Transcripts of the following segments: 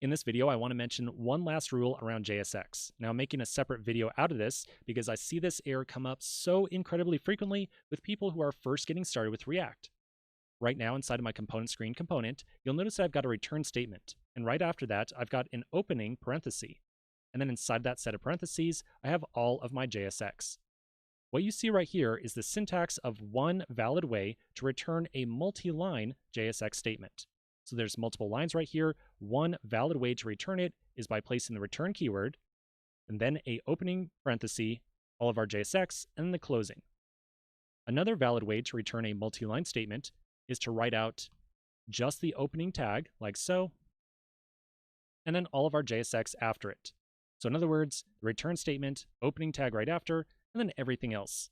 In this video, I want to mention one last rule around JSX. Now, I'm making a separate video out of this because I see this error come up so incredibly frequently with people who are first getting started with React. Right now, inside of my component screen component, you'll notice that I've got a return statement. And right after that, I've got an opening parenthesis. And then inside that set of parentheses, I have all of my JSX. What you see right here is the syntax of one valid way to return a multi-line JSX statement. So there's multiple lines right here. One valid way to return it is by placing the return keyword, and then a opening parenthesis, all of our JSX, and then the closing. Another valid way to return a multi-line statement is to write out just the opening tag, like so, and then all of our JSX after it. So in other words, the return statement, opening tag right after, and then everything else.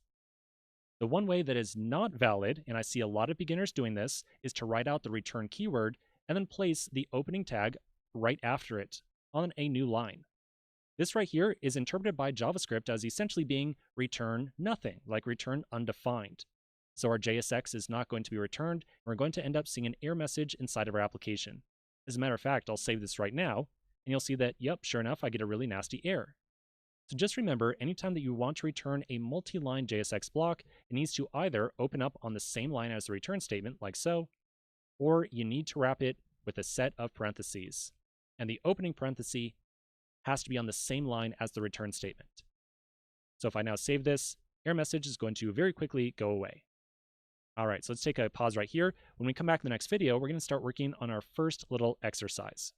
The one way that is not valid, and I see a lot of beginners doing this, is to write out the return keyword and then place the opening tag right after it on a new line. This right here is interpreted by JavaScript as essentially being return nothing, like return undefined. So our JSX is not going to be returned, and we're going to end up seeing an error message inside of our application. As a matter of fact, I'll save this right now, and you'll see that, yep, sure enough, I get a really nasty error. So just remember, anytime that you want to return a multi-line JSX block, it needs to either open up on the same line as the return statement, like so, or you need to wrap it with a set of parentheses. And the opening parenthesis has to be on the same line as the return statement. So if I now save this, error message is going to very quickly go away. All right, so let's take a pause right here. When we come back in the next video, we're going to start working on our first little exercise.